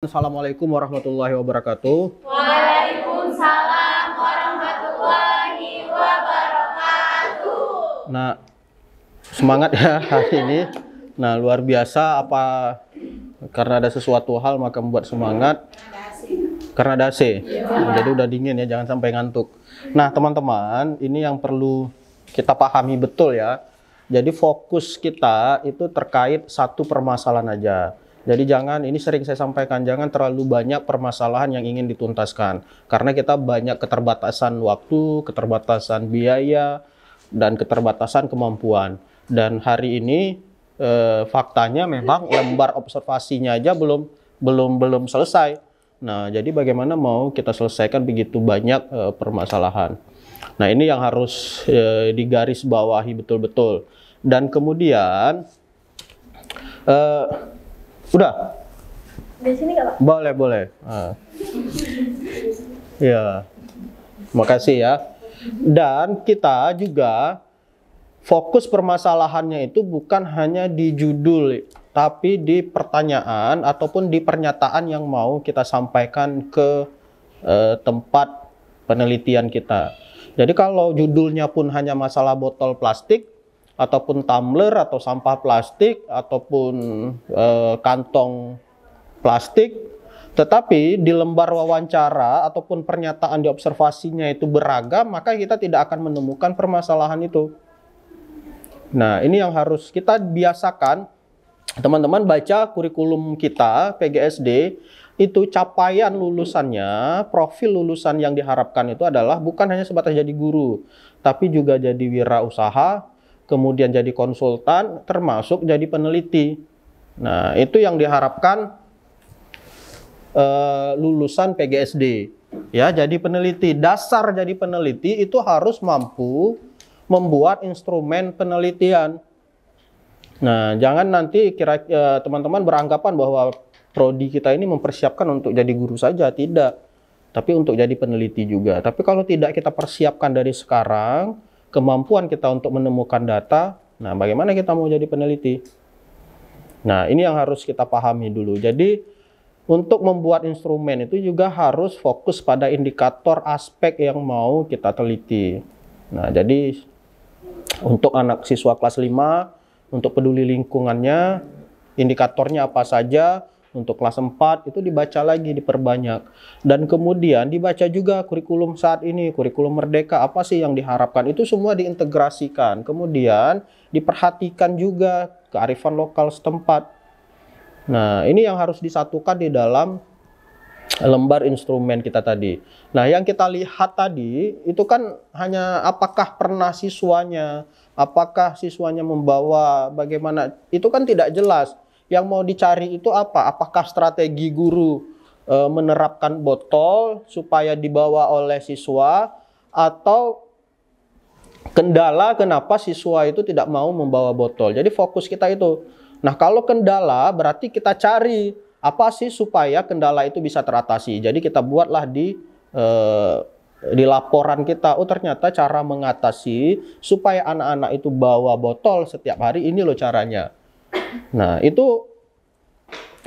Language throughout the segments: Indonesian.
Assalamualaikum warahmatullahi wabarakatuh. Waalaikumsalam warahmatullahi wabarakatuh. Nah, semangat ya hari ini. Nah, luar biasa apa karena ada sesuatu hal maka membuat semangat. Karena ada AC. Jadi udah dingin ya, jangan sampai ngantuk. Nah, teman-teman, ini yang perlu kita pahami betul ya. Jadi fokus kita itu terkait satu permasalahan aja. Jadi jangan, ini sering saya sampaikan, jangan terlalu banyak permasalahan yang ingin dituntaskan. Karena kita banyak keterbatasan waktu, keterbatasan biaya, dan keterbatasan kemampuan. Dan hari ini faktanya memang lembar observasinya aja belum selesai. Nah, jadi bagaimana mau kita selesaikan begitu banyak permasalahan. Nah, ini yang harus digarisbawahi betul-betul. Dan kemudian udah? Di sini nggak, Pak? Boleh. Ya, makasih ya. Dan kita juga fokus permasalahannya itu bukan hanya di judul, tapi di pertanyaan ataupun di pernyataan yang mau kita sampaikan ke tempat penelitian kita. Jadi kalau judulnya pun hanya masalah botol plastik, ataupun tumbler atau sampah plastik ataupun kantong plastik, tetapi di lembar wawancara ataupun pernyataan di observasinya itu beragam, maka kita tidak akan menemukan permasalahan itu. Nah, ini yang harus kita biasakan. Teman-teman baca kurikulum kita PGSD, itu capaian lulusannya, profil lulusan yang diharapkan itu adalah bukan hanya sebatas jadi guru, tapi juga jadi wirausaha, kemudian jadi konsultan, termasuk jadi peneliti. Nah, itu yang diharapkan lulusan PGSD. Ya, jadi peneliti. Dasar jadi peneliti itu harus mampu membuat instrumen penelitian. Nah, jangan nanti teman-teman beranggapan bahwa prodi kita ini mempersiapkan untuk jadi guru saja. Tidak. Tapi untuk jadi peneliti juga. Tapi kalau tidak kita persiapkan dari sekarang, kemampuan kita untuk menemukan data, nah bagaimana kita mau jadi peneliti? Nah, ini yang harus kita pahami dulu. Jadi, untuk membuat instrumen itu juga harus fokus pada indikator aspek yang mau kita teliti. Nah, jadi untuk anak siswa kelas 5, untuk peduli lingkungannya, indikatornya apa saja. Untuk kelas 4 itu dibaca lagi, diperbanyak. Dan kemudian dibaca juga kurikulum saat ini, kurikulum Merdeka, apa sih yang diharapkan. Itu semua diintegrasikan. Kemudian diperhatikan juga kearifan lokal setempat. Nah, ini yang harus disatukan di dalam lembar instrumen kita tadi. Nah, yang kita lihat tadi, itu kan hanya apakah pernah siswanya, apakah siswanya membawa, bagaimana, itu kan tidak jelas. Yang mau dicari itu apa? Apakah strategi guru menerapkan botol supaya dibawa oleh siswa, atau kendala kenapa siswa itu tidak mau membawa botol. Jadi fokus kita itu. Nah, kalau kendala berarti kita cari apa sih supaya kendala itu bisa teratasi. Jadi kita buatlah di laporan kita, oh ternyata cara mengatasi supaya anak-anak itu bawa botol setiap hari ini loh caranya. Nah, itu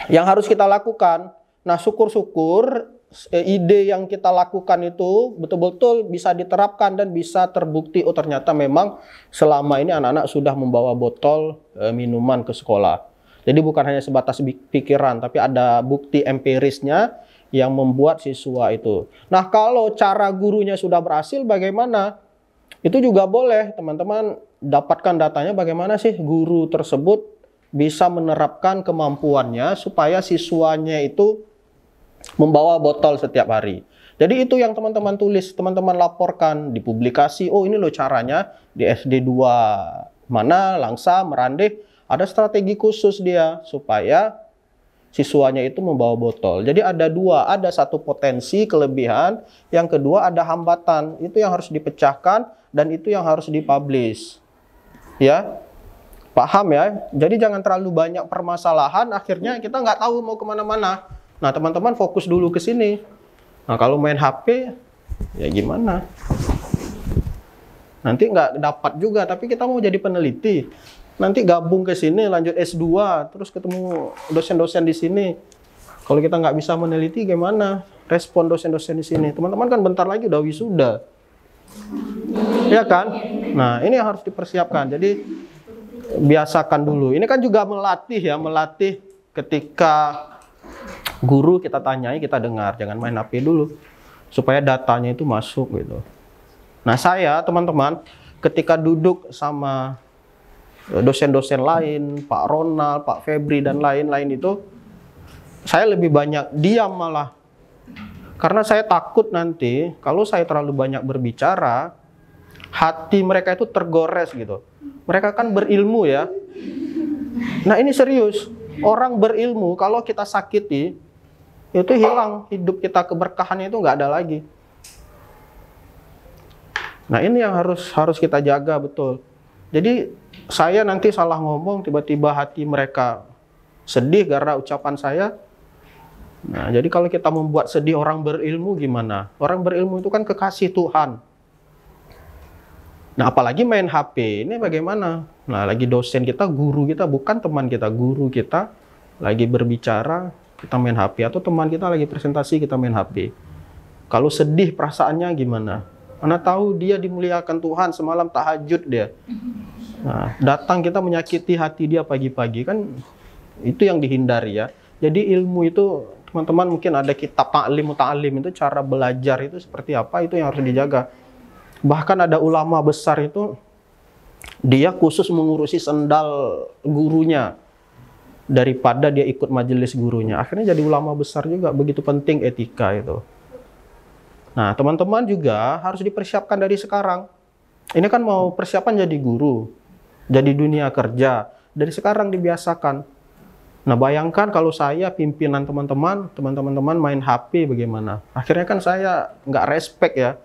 yang harus kita lakukan. Nah, syukur-syukur ide yang kita lakukan itu betul-betul bisa diterapkan dan bisa terbukti. Oh, ternyata memang selama ini anak-anak sudah membawa botol minuman ke sekolah. Jadi bukan hanya sebatas pikiran, tapi ada bukti empirisnya yang membuat siswa itu. Nah, kalau cara gurunya sudah berhasil, bagaimana? Itu juga boleh, teman-teman dapatkan datanya bagaimana sih guru tersebut bisa menerapkan kemampuannya supaya siswanya itu membawa botol setiap hari. Jadi itu yang teman-teman tulis, teman-teman laporkan, dipublikasi. Oh, ini loh caranya di SD 2 mana, Langsa, Merandeh, ada strategi khusus dia supaya siswanya itu membawa botol. Jadi ada dua, ada satu potensi, kelebihan, yang kedua ada hambatan. Itu yang harus dipecahkan dan itu yang harus dipublish. Ya. Paham ya? Jadi jangan terlalu banyak permasalahan, akhirnya kita nggak tahu mau kemana-mana. Nah, teman-teman fokus dulu ke sini. Nah, kalau main HP, ya gimana? Nanti nggak dapat juga, tapi kita mau jadi peneliti. Nanti gabung ke sini, lanjut S2, terus ketemu dosen-dosen di sini. Kalau kita nggak bisa meneliti, gimana respon dosen-dosen di sini? Teman-teman kan bentar lagi udah wisuda, ya kan? Nah, ini yang harus dipersiapkan. Jadi biasakan dulu. Ini kan juga melatih ya, melatih ketika guru kita tanyai, kita dengar, jangan main HP dulu, supaya datanya itu masuk gitu. Nah, saya teman-teman ketika duduk sama dosen-dosen lain, Pak Ronald, Pak Febri dan lain-lain itu, saya lebih banyak diam malah. Karena saya takut nanti kalau saya terlalu banyak berbicara, hati mereka itu tergores gitu. Mereka kan berilmu ya. Nah, ini serius. Orang berilmu kalau kita sakiti, itu hilang. Hidup kita, keberkahannya itu nggak ada lagi. Nah, ini yang harus kita jaga betul. Jadi saya nanti salah ngomong, tiba-tiba hati mereka sedih karena ucapan saya. Nah, jadi kalau kita membuat sedih orang berilmu gimana? Orang berilmu itu kan kekasih Tuhan. Nah, apalagi main HP, ini bagaimana? Nah, lagi dosen kita, guru kita, bukan teman kita, guru kita lagi berbicara, kita main HP, atau teman kita lagi presentasi, kita main HP. Kalau sedih perasaannya gimana? Mana tahu dia dimuliakan Tuhan, semalam tahajud dia. Nah, datang kita menyakiti hati dia pagi-pagi, kan itu yang dihindari ya. Jadi ilmu itu, teman-teman mungkin ada kitab ta'lim itu cara belajar itu seperti apa, itu yang harus dijaga. Bahkan ada ulama besar itu, dia khusus mengurusi sendal gurunya daripada dia ikut majelis gurunya. Akhirnya jadi ulama besar juga, begitu penting etika itu. Nah, teman-teman juga harus dipersiapkan dari sekarang. Ini kan mau persiapan jadi guru, jadi dunia kerja. Dari sekarang dibiasakan. Nah, bayangkan kalau saya pimpinan teman-teman main HP bagaimana? Akhirnya kan saya nggak respect ya.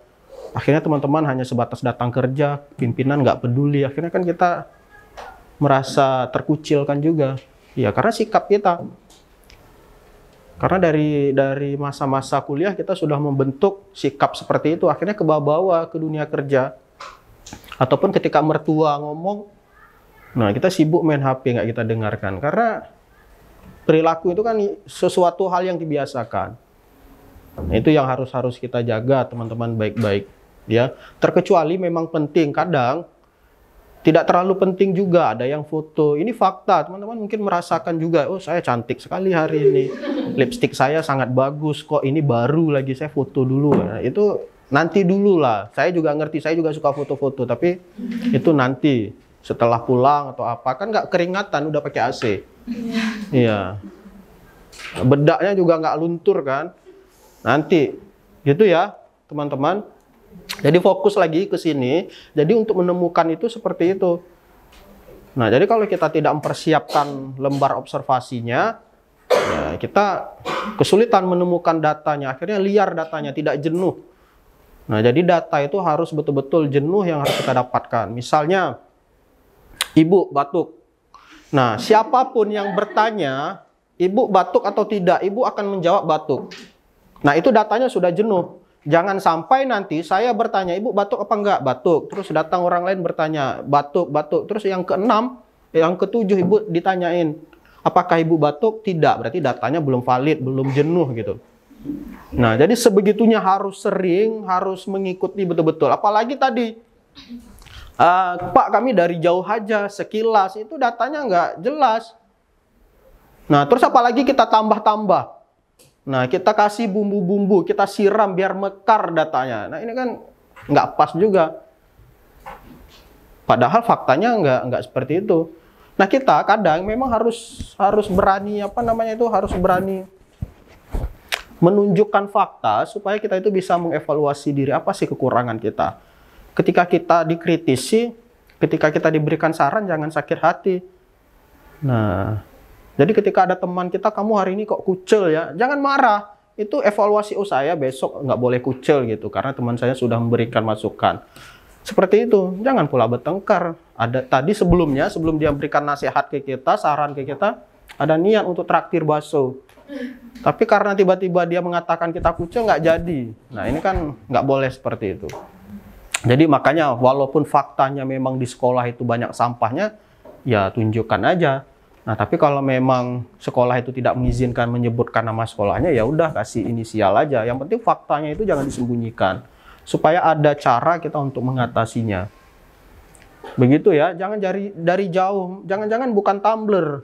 Akhirnya teman-teman hanya sebatas datang kerja, pimpinan nggak peduli. Akhirnya kan kita merasa terkucilkan juga. Ya, karena sikap kita. Karena dari masa-masa kuliah kita sudah membentuk sikap seperti itu. Akhirnya ke bawah-bawah ke dunia kerja. Ataupun ketika mertua ngomong, nah kita sibuk main HP, nggak kita dengarkan. Karena perilaku itu kan sesuatu hal yang dibiasakan. Nah, itu yang harus kita jaga, teman-teman, baik-baik. Ya, terkecuali memang penting. Kadang tidak terlalu penting juga, ada yang foto. Ini fakta, teman-teman mungkin merasakan juga. Oh, saya cantik sekali hari ini. Lipstik saya sangat bagus. Kok ini baru lagi, saya foto dulu. Nah, itu nanti dulu lah. Saya juga ngerti, saya juga suka foto-foto. Tapi itu nanti, setelah pulang atau apa. Kan nggak keringatan, udah pakai AC. Iya. Bedaknya juga nggak luntur kan. Nanti. Gitu ya, teman-teman. Jadi fokus lagi ke sini. Jadi untuk menemukan itu seperti itu. Nah, jadi kalau kita tidak mempersiapkan lembar observasinya, ya kita kesulitan menemukan datanya. Akhirnya liar datanya, tidak jenuh. Nah, jadi data itu harus betul-betul jenuh yang harus kita dapatkan. Misalnya, ibu batuk. Nah, siapapun yang bertanya, ibu batuk atau tidak, ibu akan menjawab batuk. Nah, itu datanya sudah jenuh. Jangan sampai nanti saya bertanya, ibu batuk apa enggak? Batuk. Terus datang orang lain bertanya, batuk, batuk. Terus yang keenam, yang ketujuh ibu ditanyain, apakah ibu batuk? Tidak. Berarti datanya belum valid, belum jenuh gitu. Nah, jadi sebegitunya harus sering, harus mengikuti betul-betul. Apalagi tadi, Pak kami dari jauh aja, sekilas, itu datanya nggak jelas. Nah, terus apalagi kita tambah-tambah. Nah, kita kasih bumbu-bumbu, kita siram biar mekar datanya. Nah, ini kan nggak pas juga. Padahal faktanya nggak seperti itu. Nah, kita kadang memang harus berani, harus berani menunjukkan fakta supaya kita itu bisa mengevaluasi diri, apa sih kekurangan kita. Ketika kita dikritisi, ketika kita diberikan saran, jangan sakit hati. Nah, jadi ketika ada teman kita, kamu hari ini kok kucel ya, jangan marah. Itu evaluasi, oh saya besok nggak boleh kucel gitu, karena teman saya sudah memberikan masukan. Seperti itu, jangan pula bertengkar. Ada tadi sebelum dia berikan nasihat ke kita, saran ke kita, ada niat untuk traktir bakso. Tapi karena tiba-tiba dia mengatakan kita kucel, nggak jadi. Nah, ini kan nggak boleh seperti itu. Jadi makanya walaupun faktanya memang di sekolah itu banyak sampahnya, ya tunjukkan aja. Nah, tapi kalau memang sekolah itu tidak mengizinkan menyebutkan nama sekolahnya, ya udah kasih inisial aja. Yang penting faktanya itu jangan disembunyikan, supaya ada cara kita untuk mengatasinya. Begitu ya, jangan dari jauh. Jangan-jangan bukan tumbler.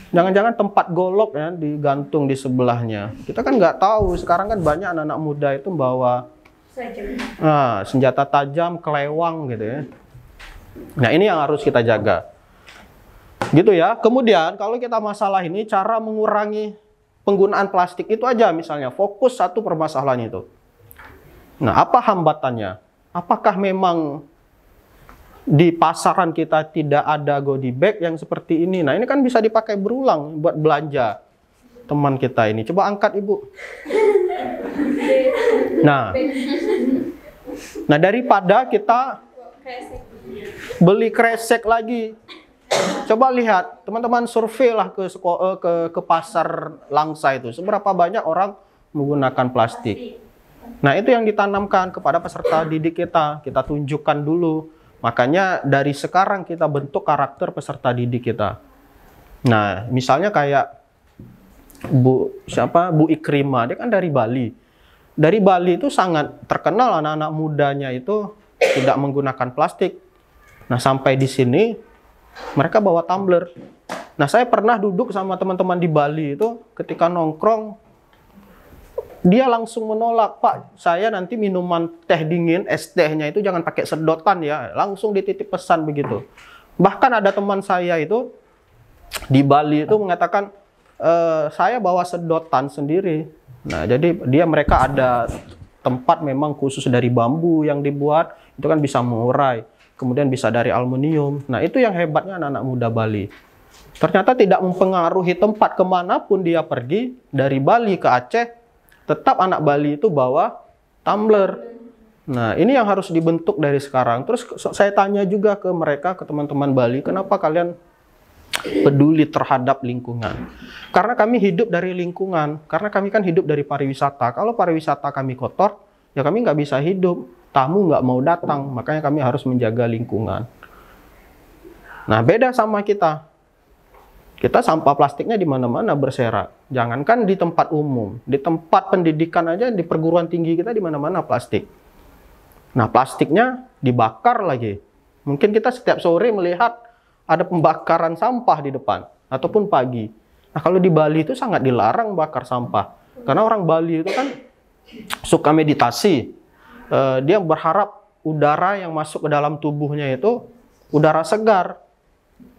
Jangan-jangan tempat golok ya digantung di sebelahnya. Kita kan nggak tahu. Sekarang kan banyak anak-anak muda itu membawa senjata tajam, kelewang gitu ya. Nah, ini yang harus kita jaga. Gitu ya. Kemudian kalau kita masalah ini, cara mengurangi penggunaan plastik itu aja misalnya. Fokus satu permasalahan itu. Nah, apa hambatannya? Apakah memang di pasaran kita tidak ada goodie bag yang seperti ini? Nah, ini kan bisa dipakai berulang buat belanja teman kita ini. Coba angkat, Ibu. Nah, daripada kita beli kresek lagi. Coba lihat, teman-teman survei lah ke pasar Langsa itu. Seberapa banyak orang menggunakan plastik. Nah, itu yang ditanamkan kepada peserta didik kita. Kita tunjukkan dulu. Makanya dari sekarang kita bentuk karakter peserta didik kita. Nah, misalnya kayak Bu Ikrimah, dia kan dari Bali. Dari Bali itu sangat terkenal anak-anak mudanya itu tidak menggunakan plastik. Nah, sampai di sini mereka bawa tumbler. Nah, saya pernah duduk sama teman-teman di Bali itu, ketika nongkrong, dia langsung menolak, Pak, saya nanti minuman teh dingin, es tehnya itu jangan pakai sedotan ya, langsung dititip pesan begitu. Bahkan ada teman saya itu di Bali itu mengatakan, saya bawa sedotan sendiri. Nah, jadi mereka ada tempat memang khusus dari bambu yang dibuat, itu kan bisa mengurai. Kemudian bisa dari aluminium. Nah, itu yang hebatnya anak-anak muda Bali. Ternyata tidak mempengaruhi tempat kemanapun dia pergi, dari Bali ke Aceh, tetap anak Bali itu bawa tumbler. Nah, ini yang harus dibentuk dari sekarang. Terus saya tanya juga ke mereka, ke teman-teman Bali, kenapa kalian peduli terhadap lingkungan? Karena kami hidup dari lingkungan. Karena kami kan hidup dari pariwisata. Kalau pariwisata kami kotor, ya kami nggak bisa hidup. Tamu nggak mau datang, makanya kami harus menjaga lingkungan. Nah, beda sama kita. Kita sampah plastiknya di mana-mana berserak. Jangankan di tempat umum, di tempat pendidikan aja, di perguruan tinggi kita di mana-mana plastik. Nah, plastiknya dibakar lagi. Mungkin kita setiap sore melihat ada pembakaran sampah di depan, ataupun pagi. Nah, kalau di Bali itu sangat dilarang bakar sampah. Karena orang Bali itu kan suka meditasi. Dia berharap udara yang masuk ke dalam tubuhnya itu udara segar.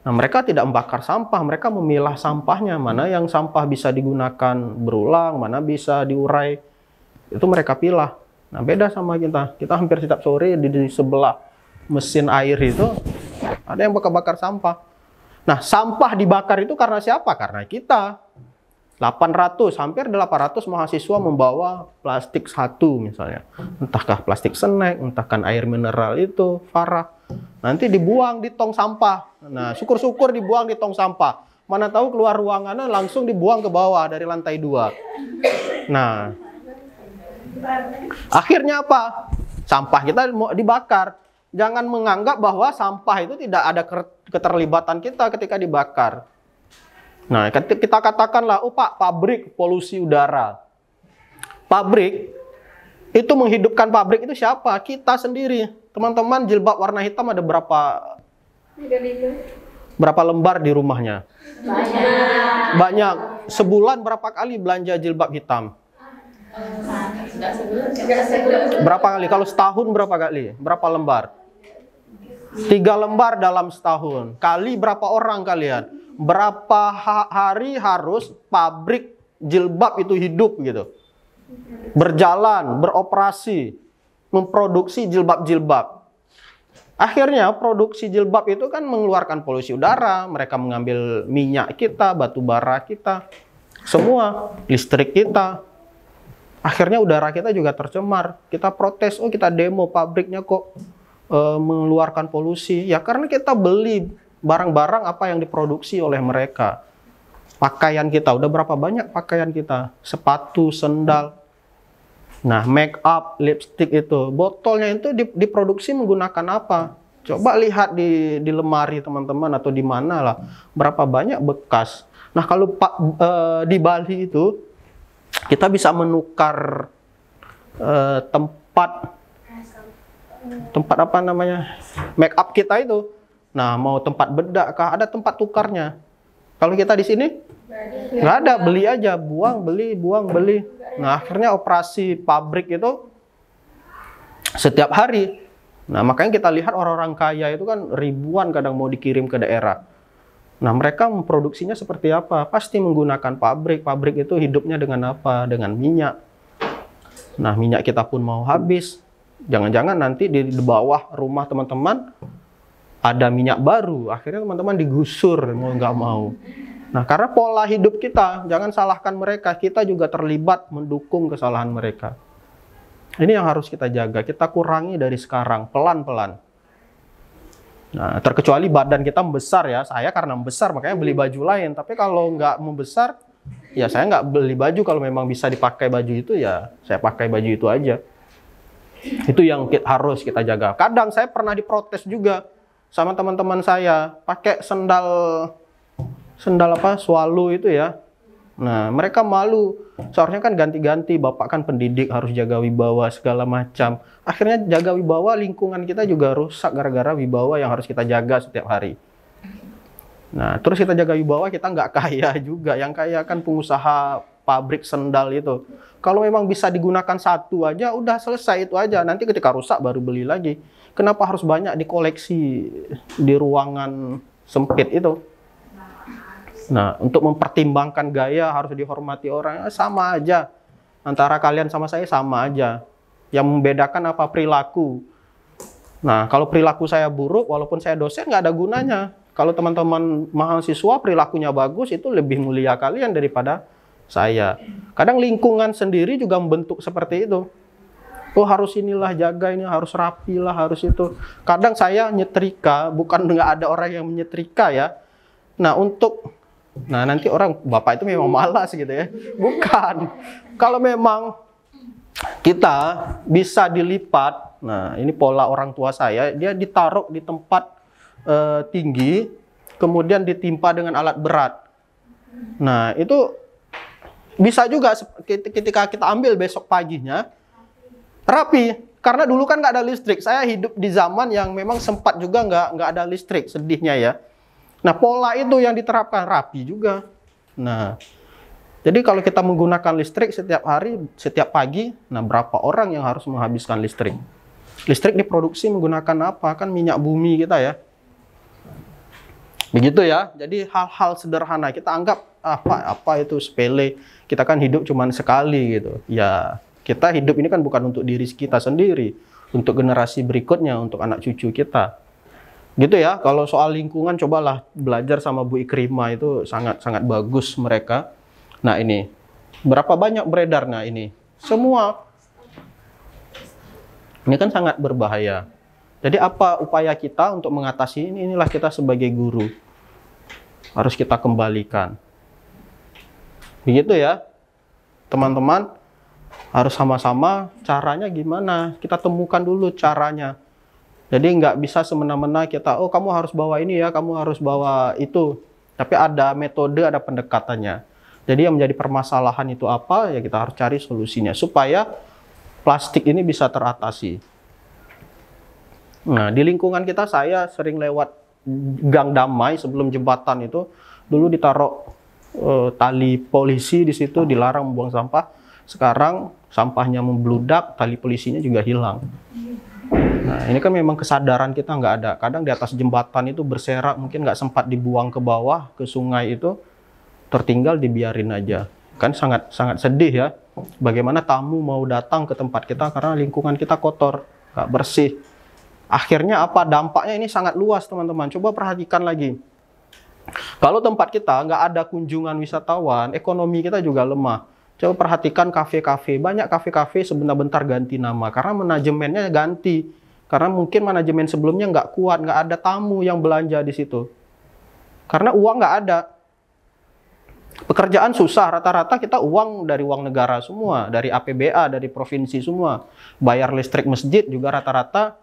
Nah, mereka tidak membakar sampah, mereka memilah sampahnya. Mana yang sampah bisa digunakan berulang, mana bisa diurai. Itu mereka pilah. Nah, beda sama kita. Kita hampir setiap sore di sebelah mesin air itu ada yang bakar-bakar sampah. Nah, sampah dibakar itu karena siapa? Karena kita. 800, hampir 800 mahasiswa membawa plastik satu misalnya. Entahkah plastik snack, entahkan air mineral itu, farah. Nanti dibuang di tong sampah. Nah, syukur-syukur dibuang di tong sampah. Mana tahu keluar ruangannya langsung dibuang ke bawah dari lantai 2. Nah, akhirnya apa? Sampah kita mau dibakar. Jangan menganggap bahwa sampah itu tidak ada keterlibatan kita ketika dibakar. Nah, kita katakanlah, oh Pak, pabrik polusi udara. Pabrik, itu menghidupkan pabrik itu siapa? Kita sendiri. Teman-teman, jilbab warna hitam ada berapa lembar di rumahnya? Banyak. Sebulan berapa kali belanja jilbab hitam? Berapa kali? Kalau setahun berapa kali? Berapa lembar? 3 lembar dalam setahun. Kali berapa orang kalian? Berapa hari harus pabrik jilbab itu hidup gitu? Berjalan, beroperasi, memproduksi jilbab-jilbab. Akhirnya produksi jilbab itu kan mengeluarkan polusi udara, mereka mengambil minyak kita, batu bara kita, semua, listrik kita. Akhirnya udara kita juga tercemar. Kita protes, oh kita demo, pabriknya kok mengeluarkan polusi. Ya karena kita beli barang-barang apa yang diproduksi oleh mereka. Pakaian kita, udah berapa banyak pakaian kita? Sepatu, sendal. Nah, make up, lipstick itu, botolnya itu diproduksi menggunakan apa? Coba lihat di lemari teman-teman atau di mana lah, berapa banyak bekas. Nah kalau di Bali itu kita bisa menukar tempat apa namanya, make up kita itu. Nah mau tempat bedak kah, ada tempat tukarnya. Kalau kita di sini nggak ada, beli aja, buang beli, buang beli. Nah akhirnya operasi pabrik itu setiap hari. Nah makanya kita lihat orang-orang kaya itu kan ribuan kadang mau dikirim ke daerah. Nah mereka memproduksinya seperti apa? Pasti menggunakan pabrik. Pabrik itu hidupnya dengan apa? Dengan minyak. Nah minyak kita pun mau habis. Jangan-jangan nanti di bawah rumah teman-teman ada minyak baru. Akhirnya teman-teman digusur mau nggak mau. Nah karena pola hidup kita, jangan salahkan mereka. Kita juga terlibat mendukung kesalahan mereka. Ini yang harus kita jaga, kita kurangi dari sekarang, pelan-pelan. Nah, terkecuali badan kita membesar ya, saya karena membesar makanya beli baju lain. Tapi kalau nggak membesar, ya saya nggak beli baju. Kalau memang bisa dipakai baju itu, ya saya pakai baju itu aja. Itu yang harus kita jaga. Kadang saya pernah diprotes juga sama teman-teman saya, pakai sendal apa, swallow itu ya. Nah, mereka malu. Seharusnya kan ganti-ganti, Bapak kan pendidik, harus jaga wibawa segala macam. Akhirnya jaga wibawa, lingkungan kita juga rusak gara-gara wibawa yang harus kita jaga setiap hari. Nah, terus kita jaga wibawa, kita nggak kaya juga. Yang kaya kan pengusaha pabrik sendal itu. Kalau memang bisa digunakan satu aja, udah selesai itu aja. Nanti ketika rusak baru beli lagi. Kenapa harus banyak dikoleksi di ruangan sempit itu? Nah, untuk mempertimbangkan gaya harus dihormati orang, sama aja. Antara kalian sama saya sama aja. Yang membedakan apa? Perilaku. Nah, kalau perilaku saya buruk, walaupun saya dosen, nggak ada gunanya. Kalau teman-teman mahasiswa perilakunya bagus, itu lebih mulia kalian daripada saya. Kadang lingkungan sendiri juga membentuk seperti itu. Oh harus inilah, jaga ini, harus rapi lah, harus itu. Kadang saya nyetrika, bukan nggak ada orang yang menyetrika ya. Nah nanti orang, Bapak itu memang malas gitu ya. Bukan. Kalau memang kita bisa dilipat, nah ini pola orang tua saya, dia ditaruh di tempat tinggi, kemudian ditimpa dengan alat berat. Nah itu bisa juga ketika kita ambil besok paginya, rapi. Karena dulu kan nggak ada listrik. Saya hidup di zaman yang memang sempat juga nggak ada listrik, sedihnya ya. Nah, pola itu yang diterapkan rapi juga. Nah, jadi kalau kita menggunakan listrik setiap hari, setiap pagi, nah berapa orang yang harus menghabiskan listrik? Listrik diproduksi menggunakan apa? Kan minyak bumi kita ya. Begitu ya. Jadi hal-hal sederhana kita anggap apa itu sepele. Kita kan hidup cuma sekali gitu. Ya, kita hidup ini kan bukan untuk diri kita sendiri, untuk generasi berikutnya, untuk anak cucu kita. Gitu ya, kalau soal lingkungan cobalah belajar sama Bu Ikrimah, itu sangat-sangat bagus mereka. Nah ini, berapa banyak beredar, nah ini, semua. Ini kan sangat berbahaya. Jadi apa upaya kita untuk mengatasi ini? Inilah kita sebagai guru. Harus kita kembalikan. Begitu ya, teman-teman, harus sama-sama caranya gimana? Kita temukan dulu caranya. Jadi nggak bisa semena-mena kita, oh kamu harus bawa ini ya, kamu harus bawa itu. Tapi ada metode, ada pendekatannya. Jadi yang menjadi permasalahan itu apa, ya kita harus cari solusinya. Supaya plastik ini bisa teratasi. Nah, di lingkungan kita saya sering lewat Gang Damai sebelum jembatan itu, dulu ditaruh tali polisi di situ, dilarang membuang sampah. Sekarang sampahnya membludak, tali polisinya juga hilang. Nah, ini kan memang kesadaran kita nggak ada. Kadang di atas jembatan itu berserak, mungkin nggak sempat dibuang ke bawah, ke sungai itu, tertinggal dibiarin aja. Kan sangat sedih ya. Bagaimana tamu mau datang ke tempat kita karena lingkungan kita kotor, nggak bersih. Akhirnya apa? Dampaknya ini sangat luas teman-teman. Coba perhatikan lagi. Kalau tempat kita nggak ada kunjungan wisatawan, ekonomi kita juga lemah. Coba perhatikan kafe-kafe. Banyak kafe-kafe sebentar-bentar ganti nama karena manajemennya ganti. Karena mungkin manajemen sebelumnya nggak kuat, nggak ada tamu yang belanja di situ. Karena uang nggak ada. Pekerjaan susah, rata-rata kita uang dari uang negara semua, dari APBA, dari provinsi semua. Bayar listrik masjid juga rata-rata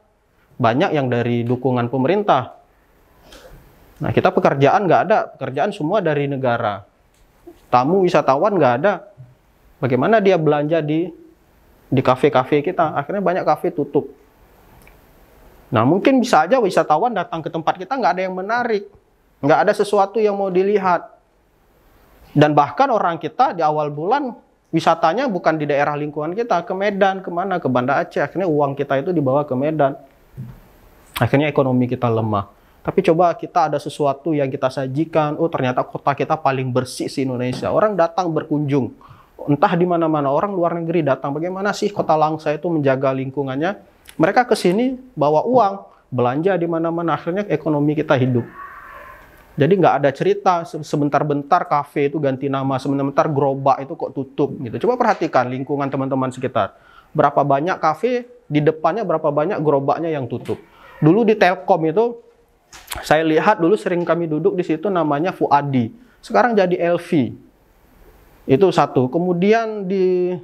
banyak yang dari dukungan pemerintah. Nah, kita pekerjaan nggak ada, pekerjaan semua dari negara. Tamu wisatawan nggak ada. Bagaimana dia belanja di kafe-kafe kita? Akhirnya banyak kafe tutup. Nah, mungkin bisa aja wisatawan datang ke tempat kita nggak ada yang menarik, nggak ada sesuatu yang mau dilihat. Dan bahkan orang kita di awal bulan wisatanya bukan di daerah lingkungan kita, ke Medan, kemana? Ke Banda Aceh. Akhirnya uang kita itu dibawa ke Medan. Akhirnya ekonomi kita lemah. Tapi coba kita ada sesuatu yang kita sajikan, oh ternyata kota kita paling bersih di Indonesia. Orang datang berkunjung, entah di mana-mana, orang luar negeri datang. Bagaimana sih Kota Langsa itu menjaga lingkungannya? Mereka ke sini bawa uang, belanja di mana-mana, akhirnya ekonomi kita hidup. Jadi nggak ada cerita sebentar-bentar kafe itu ganti nama, sebentar-bentar gerobak itu kok tutup gitu. Coba perhatikan lingkungan teman-teman sekitar. Berapa banyak kafe di depannya, berapa banyak gerobaknya yang tutup. Dulu di Telkom itu saya lihat dulu sering kami duduk di situ namanya Fuadi. Sekarang jadi LV. Itu satu. Kemudian di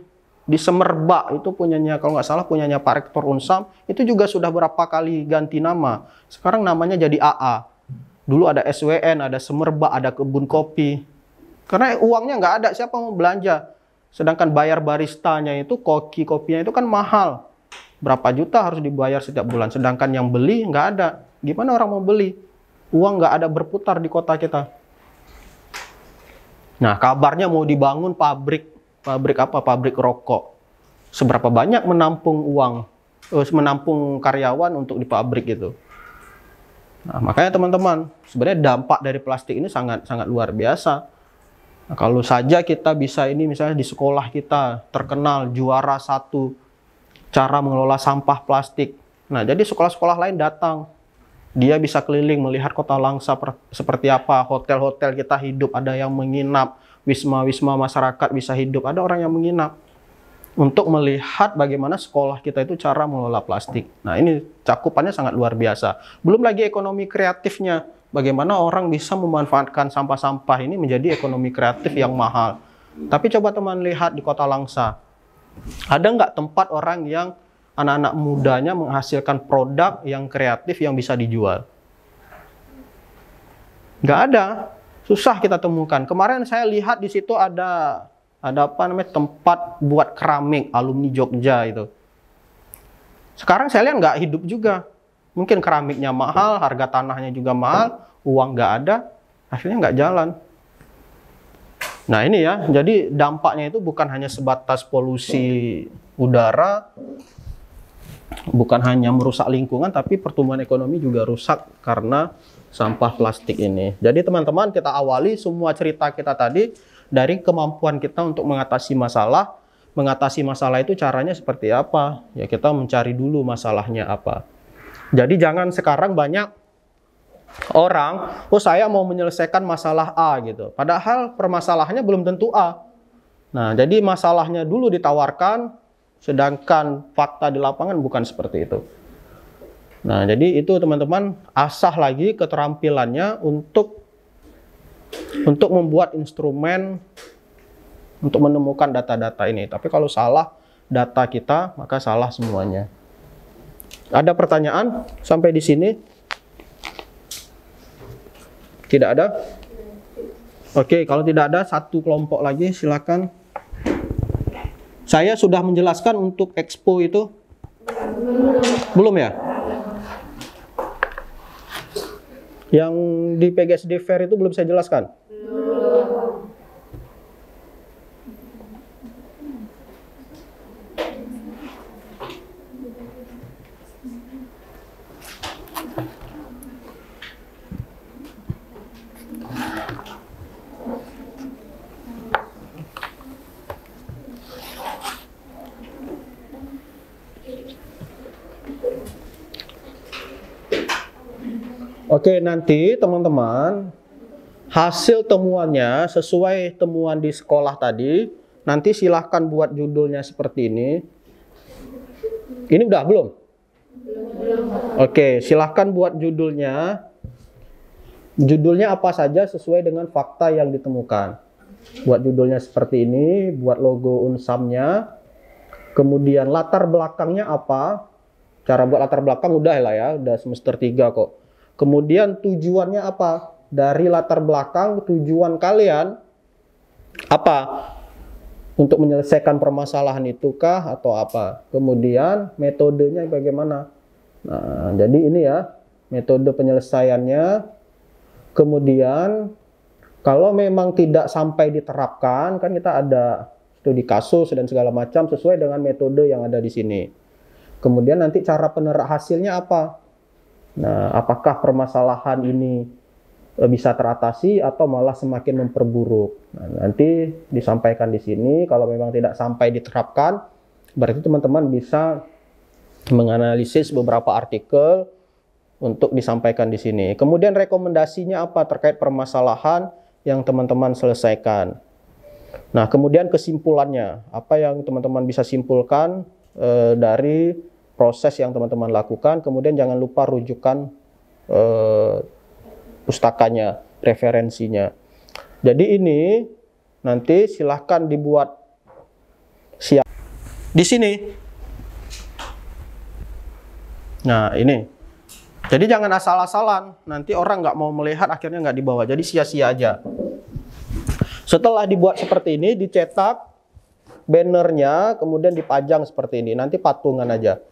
Semerbak itu punyanya, kalau nggak salah punyanya Pak Rektor Unsam, itu juga sudah berapa kali ganti nama. Sekarang namanya jadi AA. Dulu ada SWN, ada Semerbak, ada Kebun Kopi. Karena uangnya nggak ada, siapa mau belanja? Sedangkan bayar baristanya itu, kopinya itu kan mahal. Berapa juta harus dibayar setiap bulan. Sedangkan yang beli nggak ada. Gimana orang mau beli? Uang nggak ada berputar di kota kita. Nah, kabarnya mau dibangun pabrik apa? Pabrik rokok. Seberapa banyak menampung uang, menampung karyawan untuk di pabrik itu. Nah, makanya teman-teman, sebenarnya dampak dari plastik ini sangat luar biasa. Nah, kalau saja kita bisa ini misalnya di sekolah kita terkenal juara 1 cara mengelola sampah plastik. Nah, jadi sekolah-sekolah lain datang. Dia bisa keliling melihat Kota Langsa seperti apa, hotel-hotel kita hidup, ada yang menginap, wisma-wisma masyarakat bisa hidup, ada orang yang menginap. Untuk melihat bagaimana sekolah kita itu cara mengelola plastik. Nah, ini cakupannya sangat luar biasa. Belum lagi ekonomi kreatifnya, bagaimana orang bisa memanfaatkan sampah-sampah ini menjadi ekonomi kreatif yang mahal. Tapi coba teman lihat di Kota Langsa, ada nggak tempat orang yang anak-anak mudanya menghasilkan produk yang kreatif yang bisa dijual? Nggak ada, susah kita temukan. Kemarin saya lihat di situ ada apa namanya tempat buat keramik alumni Jogja itu. Sekarang saya lihat nggak hidup juga. Mungkin keramiknya mahal, harga tanahnya juga mahal, uang nggak ada, akhirnya nggak jalan. Nah ini ya, jadi dampaknya itu bukan hanya sebatas polusi udara, bukan hanya merusak lingkungan, tapi pertumbuhan ekonomi juga rusak karena sampah plastik ini. Jadi teman-teman, kita awali semua cerita kita tadi dari kemampuan kita untuk mengatasi masalah. Mengatasi masalah itu caranya seperti apa? Ya kita mencari dulu masalahnya apa. Jadi jangan sekarang banyak orang, oh saya mau menyelesaikan masalah A gitu. Padahal permasalahannya belum tentu A. Nah, jadi masalahnya dulu ditawarkan, sedangkan fakta di lapangan bukan seperti itu. Nah, jadi itu teman-teman, asah lagi keterampilannya untuk membuat instrumen untuk menemukan data-data ini. Tapi kalau salah data kita, maka salah semuanya. Ada pertanyaan sampai di sini? Tidak ada? Oke, kalau tidak ada, satu kelompok lagi, silakan. Saya sudah menjelaskan untuk expo itu? Belum ya? Yang di PGSD Fair itu belum saya jelaskan? Oke, nanti teman-teman hasil temuannya sesuai temuan di sekolah tadi. Nanti silahkan buat judulnya seperti ini. Ini udah belum? Oke, silahkan buat judulnya. Judulnya apa saja sesuai dengan fakta yang ditemukan. Buat judulnya seperti ini, buat logo Unsamnya. Kemudian latar belakangnya apa? Cara buat latar belakang udah lah ya, udah semester 3 kok. Kemudian tujuannya apa? Dari latar belakang tujuan kalian apa? Untuk menyelesaikan permasalahan itu kah atau apa? Kemudian metodenya bagaimana? Nah, jadi ini ya, metode penyelesaiannya. Kemudian kalau memang tidak sampai diterapkan, kan kita ada studi kasus dan segala macam sesuai dengan metode yang ada di sini. Kemudian nanti cara hasilnya apa? Nah, apakah permasalahan ini bisa teratasi atau malah semakin memperburuk? Nah, nanti disampaikan di sini. Kalau memang tidak sampai diterapkan, berarti teman-teman bisa menganalisis beberapa artikel untuk disampaikan di sini. Kemudian rekomendasinya apa terkait permasalahan yang teman-teman selesaikan. Nah, kemudian kesimpulannya, apa yang teman-teman bisa simpulkan dari proses yang teman-teman lakukan. Kemudian jangan lupa rujukan pustakanya, referensinya. Jadi ini nanti silahkan dibuat siap di sini. Nah, ini. Jadi jangan asal-asalan, nanti orang nggak mau melihat akhirnya nggak dibawa, jadi sia-sia aja. Setelah dibuat seperti ini, dicetak bannernya, kemudian dipajang seperti ini, nanti patungan aja.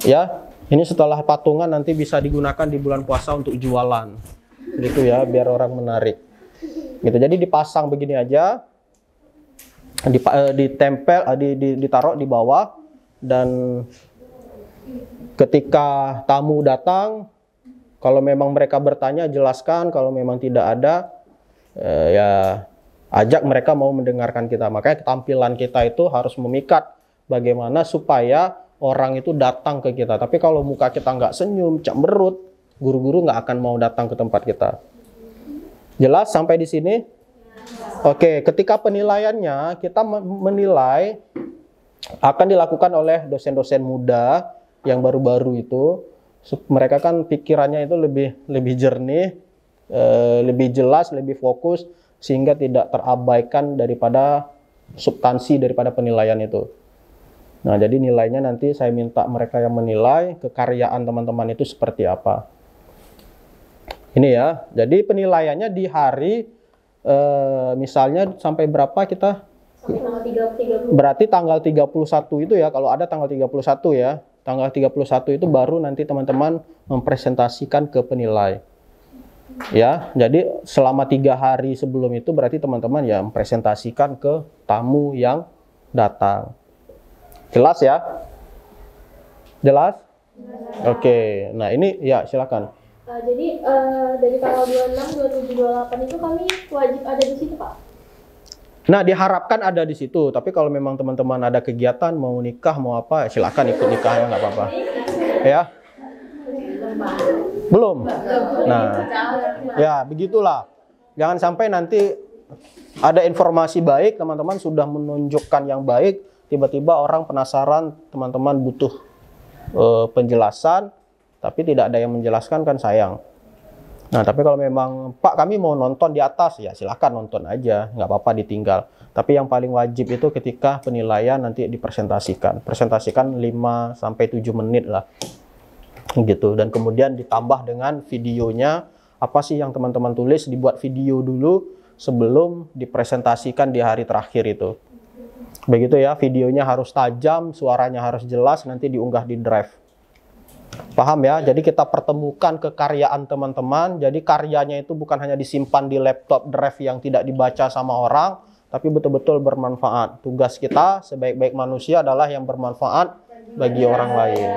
Ya, ini setelah patungan nanti bisa digunakan di bulan puasa untuk jualan, gitu ya, biar orang menarik. Gitu, jadi dipasang begini aja, ditempel, ditaruh di bawah, dan ketika tamu datang, kalau memang mereka bertanya, jelaskan. Kalau memang tidak ada, ya ajak mereka mau mendengarkan kita. Makanya ketampilan kita itu harus memikat bagaimana supaya orang itu datang ke kita. Tapi kalau muka kita nggak senyum, cemberut, guru-guru nggak akan mau datang ke tempat kita. Jelas sampai di sini? Oke, ketika penilaiannya, kita menilai akan dilakukan oleh dosen-dosen muda yang baru-baru itu. Mereka kan pikirannya itu lebih jernih, lebih jelas, lebih fokus, sehingga tidak terabaikan daripada substansi daripada penilaian itu. Nah, jadi nilainya nanti saya minta mereka yang menilai kekaryaan teman-teman itu seperti apa. Ini ya, jadi penilaiannya di hari, misalnya sampai berapa kita? Berarti tanggal 31 itu ya, kalau ada tanggal 31 ya. Tanggal 31 itu baru nanti teman-teman mempresentasikan ke penilai. Ya, jadi selama 3 hari sebelum itu berarti teman-teman ya mempresentasikan ke tamu yang datang. Jelas ya? Jelas? Oke, nah ini ya silakan. Jadi dari tanggal 26, 27, 28 itu kami wajib ada di situ, Pak? Nah, diharapkan ada di situ. Tapi kalau memang teman-teman ada kegiatan, mau nikah, mau apa, silakan ikut nikahnya, nggak apa-apa. Ya? Belum? Nah, ya begitulah. Jangan sampai nanti ada informasi baik, teman-teman sudah menunjukkan yang baik, tiba-tiba orang penasaran, teman-teman butuh penjelasan, tapi tidak ada yang menjelaskan, kan sayang. Nah, tapi kalau memang, Pak kami mau nonton di atas, ya silakan nonton aja, nggak apa-apa ditinggal. Tapi yang paling wajib itu ketika penilaian nanti dipresentasikan. Presentasikan 5-7 menit lah. Gitu, dan kemudian ditambah dengan videonya, apa sih yang teman-teman tulis, dibuat video dulu sebelum dipresentasikan di hari terakhir itu. Begitu ya, videonya harus tajam, suaranya harus jelas, nanti diunggah di drive. Paham ya? Jadi kita pertemukan kekaryaan teman-teman. Jadi karyanya itu bukan hanya disimpan di laptop drive yang tidak dibaca sama orang, tapi betul-betul bermanfaat. Tugas kita sebaik-baik manusia adalah yang bermanfaat bagi orang lain.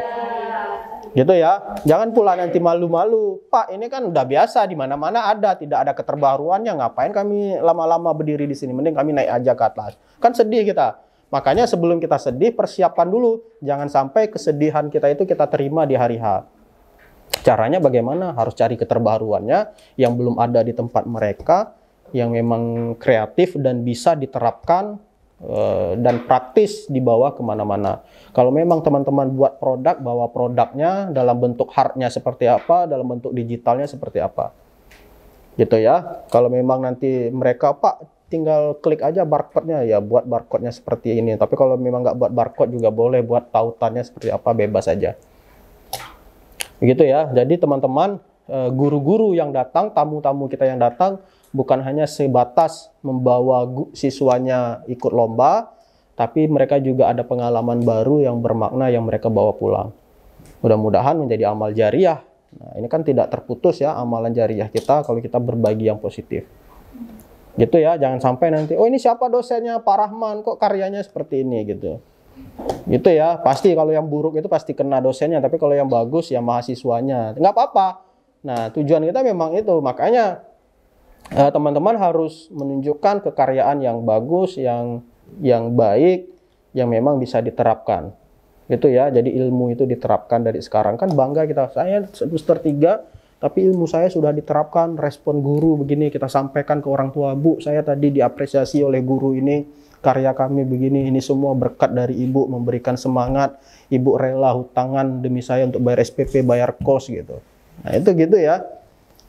Gitu ya. Jangan pula nanti malu-malu. Pak, ini kan udah biasa, di mana-mana ada, tidak ada keterbaruannya. Ngapain kami lama-lama berdiri di sini? Mending kami naik aja ke atas. Kan sedih kita. Makanya sebelum kita sedih, persiapkan dulu. Jangan sampai kesedihan kita itu kita terima di hari H. Caranya bagaimana? Harus cari keterbaruannya yang belum ada di tempat mereka, yang memang kreatif dan bisa diterapkan dan praktis dibawa kemana-mana. Kalau memang teman-teman buat produk, bawa produknya dalam bentuk hardnya seperti apa, dalam bentuk digitalnya seperti apa. Gitu ya. Kalau memang nanti mereka, Pak, tinggal klik aja barcode-nya, ya buat barcode-nya seperti ini. Tapi kalau memang nggak buat barcode juga boleh, buat tautannya seperti apa, bebas aja. Begitu ya. Jadi teman-teman, guru-guru yang datang, tamu-tamu kita yang datang, bukan hanya sebatas membawa siswanya ikut lomba, tapi mereka juga ada pengalaman baru yang bermakna yang mereka bawa pulang. Mudah-mudahan menjadi amal jariah. Nah, ini kan tidak terputus ya amalan jariah kita kalau kita berbagi yang positif. Gitu ya, jangan sampai nanti, oh ini siapa dosennya, Pak Rahman, kok karyanya seperti ini gitu. Gitu ya, pasti kalau yang buruk itu pasti kena dosennya, tapi kalau yang bagus ya mahasiswanya. Nggak apa-apa. Nah, tujuan kita memang itu, makanya teman-teman harus menunjukkan kekaryaan yang bagus, yang baik, yang memang bisa diterapkan. Gitu ya, jadi ilmu itu diterapkan dari sekarang. Kan bangga kita, saya semester 3 tapi ilmu saya sudah diterapkan, respon guru begini, kita sampaikan ke orang tua, Bu, saya tadi diapresiasi oleh guru ini, karya kami begini, ini semua berkat dari Ibu, memberikan semangat, Ibu rela hutangan demi saya untuk bayar SPP, bayar kos gitu. Nah itu gitu ya,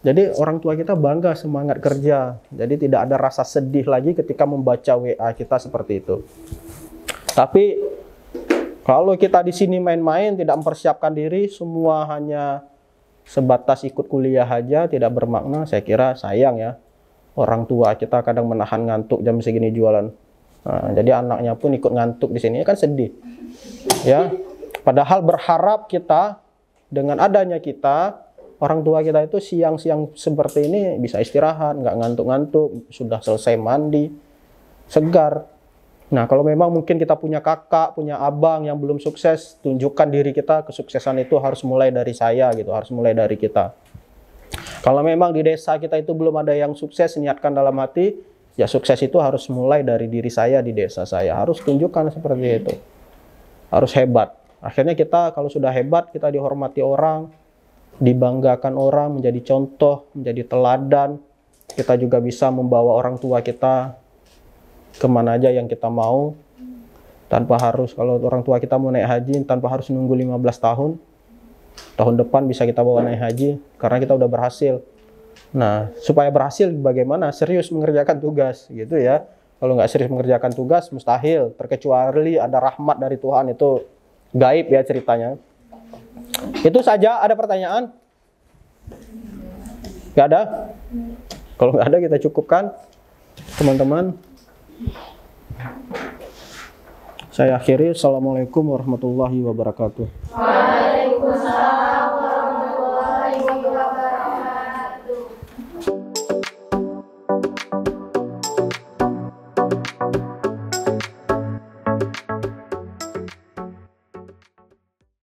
jadi orang tua kita bangga semangat kerja, jadi tidak ada rasa sedih lagi ketika membaca WA kita seperti itu. Tapi kalau kita di sini main-main, tidak mempersiapkan diri, semua hanya sebatas ikut kuliah aja, tidak bermakna, saya kira sayang ya. Orang tua kita kadang menahan ngantuk jam segini jualan. Nah, jadi anaknya pun ikut ngantuk di sini, kan sedih. Ya, padahal berharap kita dengan adanya kita, orang tua kita itu siang-siang seperti ini bisa istirahat, nggak ngantuk-ngantuk, sudah selesai mandi, segar. Nah, kalau memang mungkin kita punya kakak, punya abang yang belum sukses, tunjukkan diri kita, kesuksesan itu harus mulai dari saya gitu, harus mulai dari kita. Kalau memang di desa kita itu belum ada yang sukses, niatkan dalam hati, ya sukses itu harus mulai dari diri saya di desa saya, harus tunjukkan seperti itu. Harus hebat. Akhirnya kita kalau sudah hebat, kita dihormati orang, dibanggakan orang, menjadi contoh, menjadi teladan. Kita juga bisa membawa orang tua kita kemana aja yang kita mau, tanpa harus, kalau orang tua kita mau naik haji, tanpa harus nunggu 15 tahun, tahun depan bisa kita bawa naik haji, karena kita udah berhasil. Nah, supaya berhasil bagaimana? Serius mengerjakan tugas, gitu ya. Kalau nggak serius mengerjakan tugas, mustahil, terkecuali ada rahmat dari Tuhan, itu gaib ya ceritanya. Itu saja, ada pertanyaan? Nggak ada? Kalau nggak ada, kita cukupkan, teman-teman. Saya akhiri. Assalamualaikum warahmatullahi wabarakatuh. Waalaikumsalam.